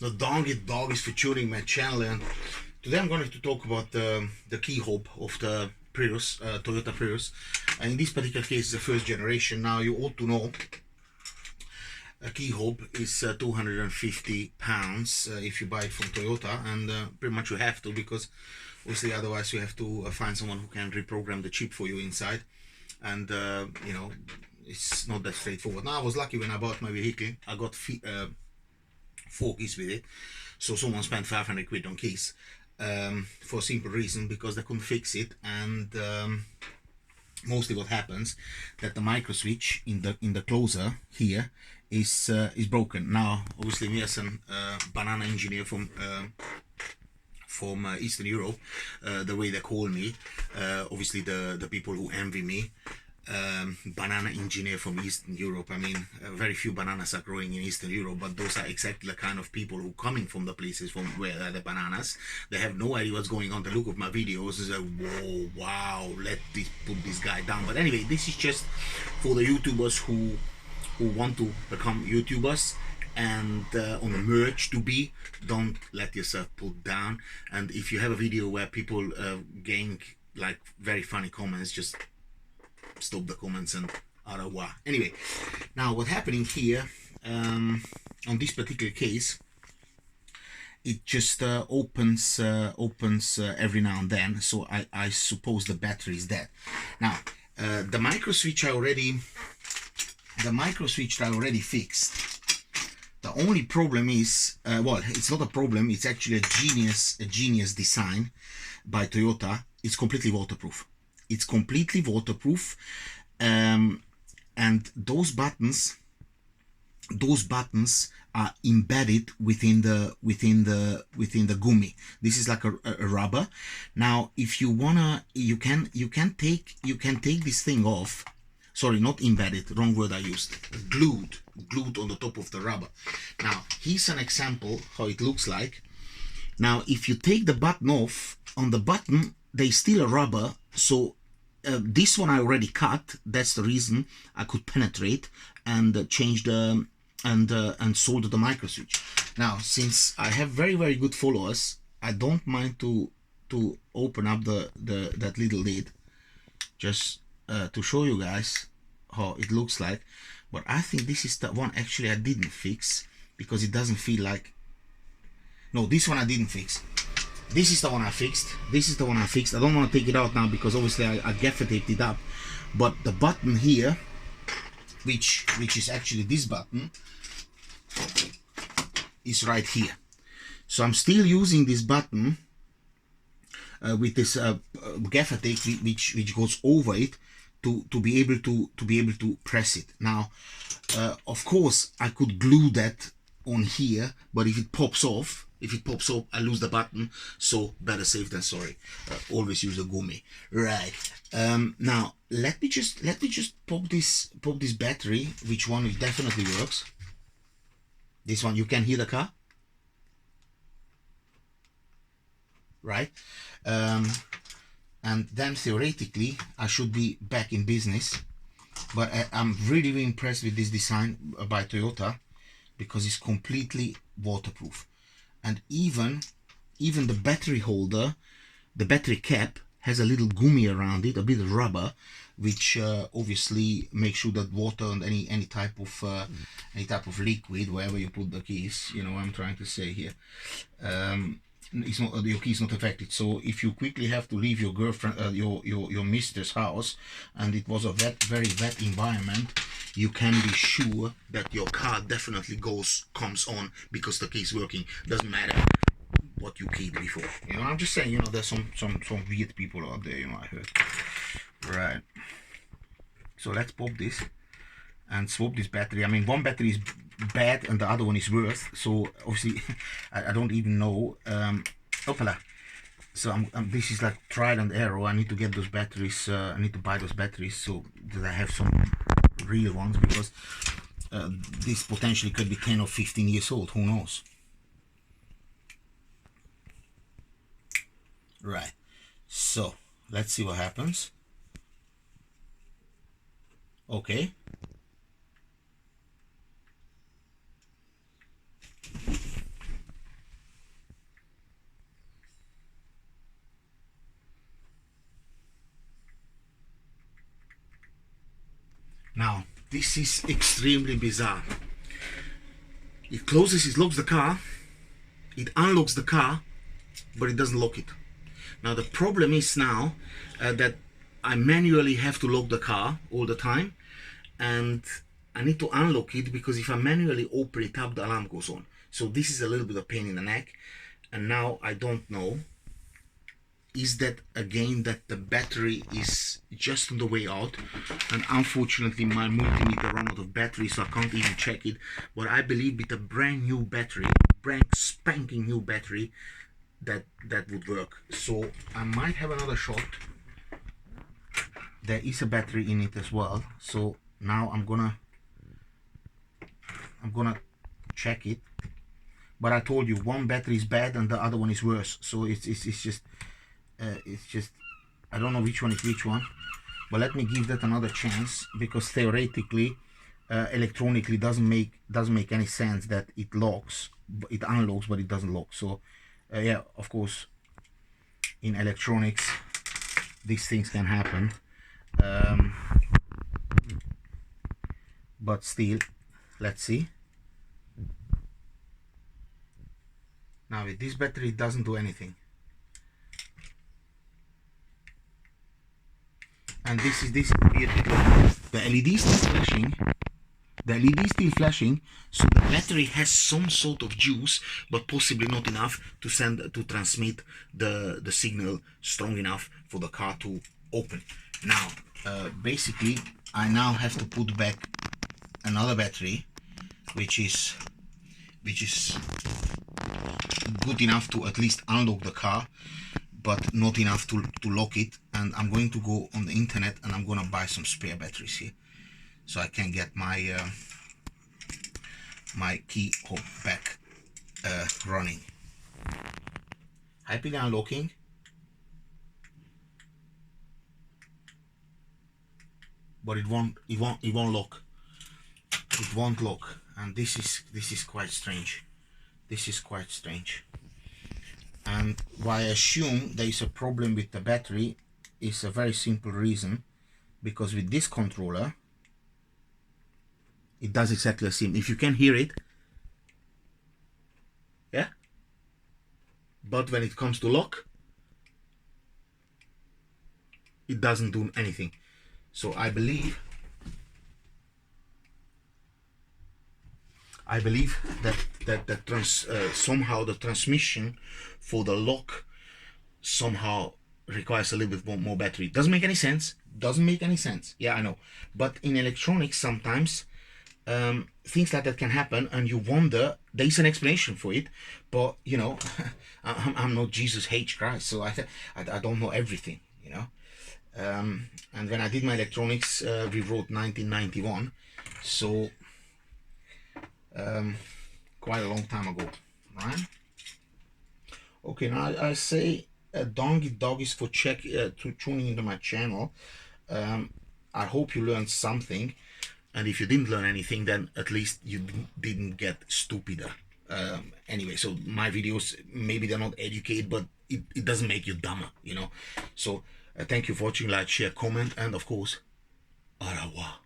the dog is featuring my channel, and today I'm going to talk about the key hob of the Prius, Toyota Prius. And in this particular case, it's the first generation. Now you ought to know a key hob is 250 pounds if you buy it from Toyota, and pretty much you have to, because obviously otherwise you have to find someone who can reprogram the chip for you inside, and you know, it's not that straightforward. Now I was lucky when I bought my vehicle, I got 4 keys with it, so someone spent 500 quid on keys for a simple reason, because they couldn't fix it. And mostly what happens that the micro switch in the closer here is broken. Now obviously me as a banana engineer from Eastern Europe, the way they call me, obviously the people who envy me, banana engineer from Eastern Europe. I mean, very few bananas are growing in Eastern Europe, but those are exactly the kind of people who coming from the places from where are the bananas. They have no idea what's going on. The look of my videos is like, whoa, wow, put this guy down. But anyway, this is just for the YouTubers who want to become YouTubers, and on the merge to be, don't let yourself put down. And if you have a video where people gain like very funny comments, just stop the comments and au revoir. Anyway, now what's happening here on this particular case, it just opens every now and then, so I suppose the battery is dead. Now the micro switch I already fixed. The only problem is, well, it's not a problem, it's actually a genius design by Toyota. It's completely waterproof. It's completely waterproof, and those buttons are embedded within the gummy. This is like a rubber. Now, if you wanna, you can take this thing off. Sorry, not embedded, wrong word I used. Glued on the top of the rubber. Now, here's an example how it looks like. Now, if you take the button off, on the button, there's still a rubber, so this one I already cut. That's the reason I could penetrate and change the and solder the micro switch. Now, since I have very good followers, I don't mind to open up that little lid, just to show you guys how it looks like. But I think this is the one actually I didn't fix, because it doesn't feel like, no, this one I didn't fix. This is the one I fixed. This is the one I fixed. I don't want to take it out now because obviously I gaffer taped it up. But the button here, which is actually this button, is right here. So I'm still using this button with this gaffer tape which goes over it to be able to press it. Now, of course, I could glue that on here, but if it pops off, I lose the button. So better safe than sorry. Always use a gummy, right? Now let me just pop this battery. Which one? It definitely works. This one, you can hear the car, right? And then theoretically I should be back in business. But I'm really impressed with this design by Toyota, because it's completely waterproof. And even the battery holder, the battery cap, has a little gummy around it, a bit of rubber, which obviously makes sure that water and any type of liquid, wherever you put the keys, you know what I'm trying to say here, it's not, your key is not affected. So if you quickly have to leave your girlfriend, your mistress' house, and it was a very wet environment, you can be sure that your car definitely comes on, because the key is working. Doesn't matter what you keyed before. You know, I'm just saying, you know, there's some weird people out there, you know, I heard. Right. So let's pop this and swap this battery. I mean, one battery is bad and the other one is worse. So obviously, I don't even know. Opala. So this is like trial and error. I need to get those batteries. I need to buy those batteries so that I have some real ones, because this potentially could be 10 or 15 years old. Who knows? Right. So let's see what happens. Okay. Now this is extremely bizarre. It closes, it locks the car, it unlocks the car, but it doesn't lock it. Now the problem is now that I manually have to lock the car all the time, and I need to unlock it because if I manually open it up, the alarm goes on. So this is a little bit of pain in the neck. And now I don't know, is that again that the battery is just on the way out, and unfortunately my multimeter ran out of battery, so I can't even check it. But I believe with a brand new battery, brand spanking new battery, that would work. So I might have another shot. There is a battery in it as well, so now I'm gonna check it. But I told you, one battery is bad and the other one is worse, so it's just I don't know which one is which one. But let me give that another chance, because theoretically electronically doesn't make any sense that it locks, it unlocks, but it doesn't lock. So yeah, of course in electronics these things can happen, but still, let's see. Now with this battery it doesn't do anything, and this is weird because the LED is still flashing. The LED is still flashing, so the battery has some sort of juice, but possibly not enough to transmit the signal strong enough for the car to open. Now basically I now have to put back another battery, which is good enough to at least unlock the car, but not enough to lock it. And I'm going to go on the internet and I'm going to buy some spare batteries here, so I can get my my key back running. Happily unlocking. But it won't lock. It won't lock, and this is quite strange. This is quite strange. And why I assume there is a problem with the battery is a very simple reason, because with this controller it does exactly the same. If you can hear it, yeah, but when it comes to lock, it doesn't do anything. So I believe that somehow the transmission for the lock somehow requires a little bit more battery. Doesn't make any sense. Doesn't make any sense. Yeah, I know. But in electronics, sometimes things like that can happen, and you wonder. There is an explanation for it, but you know, I'm not Jesus H Christ, so I don't know everything. You know. And when I did my electronics, we wrote 1991, so quite a long time ago, right? Okay, now I say doggies for tuning into my channel. I hope you learned something, and if you didn't learn anything, then at least you didn't get stupider. Anyway, so my videos, maybe they're not educated, but it doesn't make you dumber, you know. So thank you for watching. Like, share, comment, and of course, au revoir.